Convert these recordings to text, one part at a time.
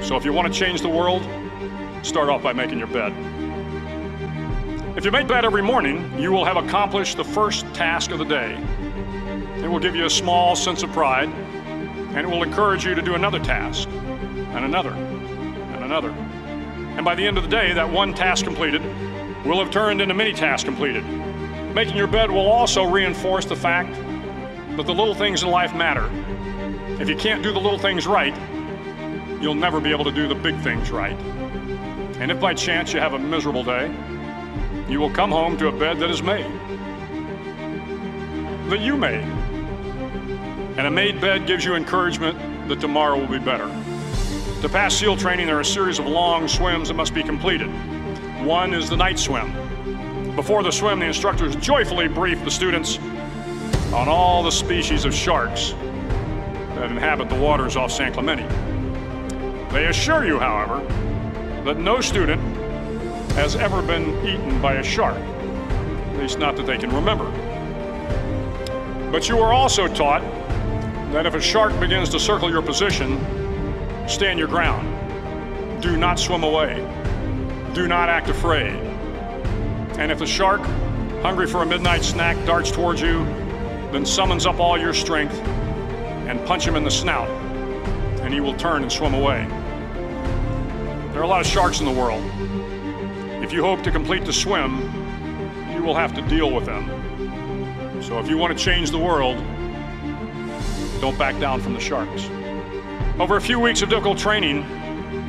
So if you want to change the world, start off by making your bed. If you make bed every morning, you will have accomplished the first task of the day. It will give you a small sense of pride, and it will encourage you to do another task, and another, and another. And by the end of the day, that one task completed will have turned into many tasks completed. Making your bed will also reinforce the fact that the little things in life matter. If you can't do the little things right, you'll never be able to do the big things right. And if by chance you have a miserable day, you will come home to a bed that is made, that you made. And a made bed gives you encouragement that tomorrow will be better. To pass SEAL training, there are a series of long swims that must be completed. One is the night swim. Before the swim, the instructors joyfully brief the students on all the species of sharks that inhabit the waters off San Clemente. They assure you, however, that no student has ever been eaten by a shark, at least not that they can remember. But you are also taught that if a shark begins to circle your position, stand your ground. Do not swim away. Do not act afraid. And if the shark, hungry for a midnight snack, darts towards you, then summons up all your strength and punch him in the snout, and he will turn and swim away. There are a lot of sharks in the world. If you hope to complete the swim, you will have to deal with them. So if you want to change the world, don't back down from the sharks. Over a few weeks of difficult training,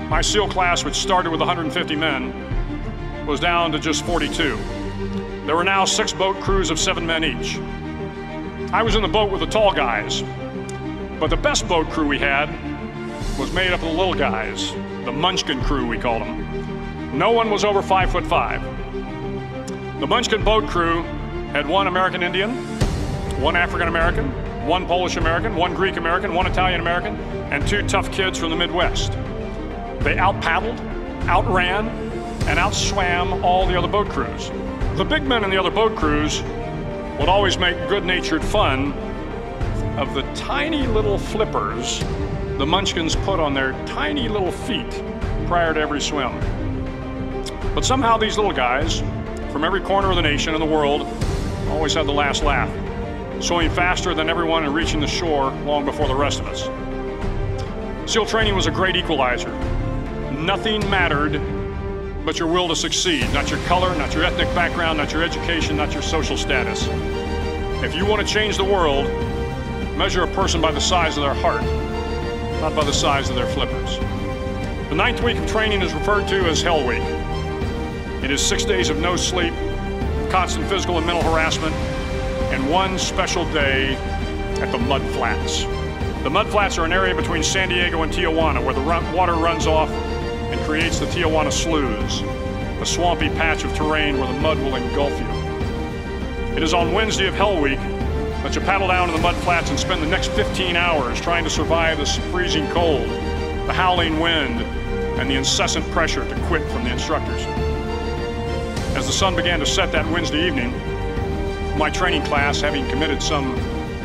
my SEAL class, which started with 150 men, was down to just 42. There were now 6 boat crews of 7 men each. I was in the boat with the tall guys, but the best boat crew we had was made up of the little guys, the Munchkin crew, we called them. No one was over 5'5". The Munchkin boat crew had 1 American Indian, 1 African American, 1 Polish American, 1 Greek American, 1 Italian American, and 2 tough kids from the Midwest. They out-paddled, outran, and outswam all the other boat crews. The big men in the other boat crews would always make good-natured fun of the tiny little flippers the Munchkins put on their tiny little feet prior to every swim. But somehow these little guys from every corner of the nation and the world always had the last laugh, swimming faster than everyone and reaching the shore long before the rest of us. SEAL training was a great equalizer. Nothing mattered but your will to succeed, not your color, not your ethnic background, not your education, not your social status. If you want to change the world, measure a person by the size of their heart, not by the size of their flippers. The 9th week of training is referred to as Hell Week. It is 6 days of no sleep, constant physical and mental harassment, and 1 special day at the Mud Flats. The Mud Flats are an area between San Diego and Tijuana where the water runs off and creates the Tijuana Sloughs, a swampy patch of terrain where the mud will engulf you. It is on Wednesday of Hell Week that you paddle down to the Mud Flats and spend the next 15 hours trying to survive the freezing cold, the howling wind, and the incessant pressure to quit from the instructors. As the sun began to set that Wednesday evening, my training class, having committed some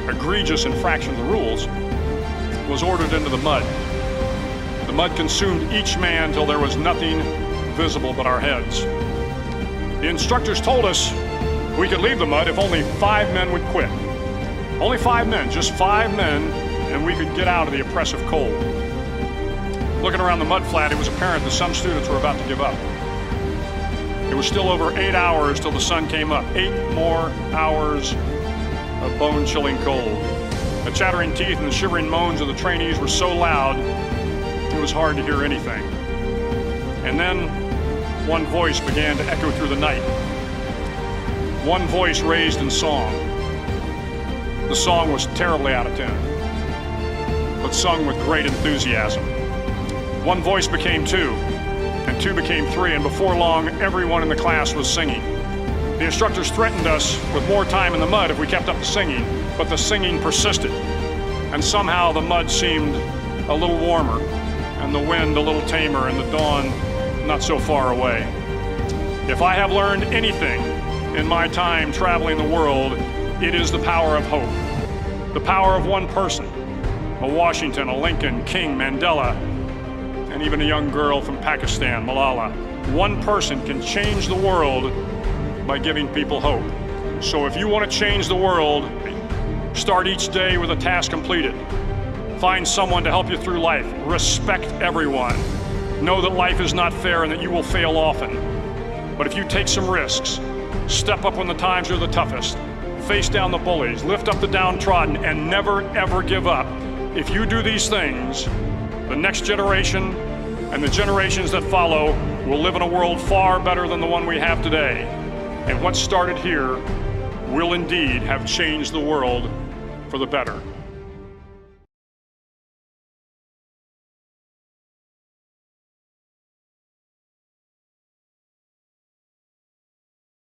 egregious infraction of the rules, was ordered into the mud. The mud consumed each man till there was nothing visible but our heads. The instructors told us we could leave the mud if only 5 men would quit. Only 5 men, just 5 men, and we could get out of the oppressive cold. Looking around the mud flat, it was apparent that some students were about to give up. It was still over 8 hours till the sun came up. 8 more hours of bone-chilling cold. The chattering teeth and the shivering moans of the trainees were so loud, it was hard to hear anything. And then, one voice began to echo through the night. One voice raised in song. The song was terribly out of tune, but sung with great enthusiasm. One voice became 2, and 2 became 3, and before long, everyone in the class was singing. The instructors threatened us with more time in the mud if we kept up the singing, but the singing persisted, and somehow the mud seemed a little warmer, and the wind a little tamer, and the dawn not so far away. If I have learned anything in my time traveling the world, it is the power of hope. The power of one person, a Washington, a Lincoln, King, Mandela, and and even a young girl from Pakistan, Malala. One person can change the world by giving people hope. So if you want to change the world, start each day with a task completed. Find someone to help you through life. Respect everyone. Know that life is not fair and that you will fail often. But if you take some risks, step up when the times are the toughest, face down the bullies, lift up the downtrodden, and never ever give up. If you do these things, the next generation and the generations that follow will live in a world far better than the one we have today. And what started here will indeed have changed the world for the better.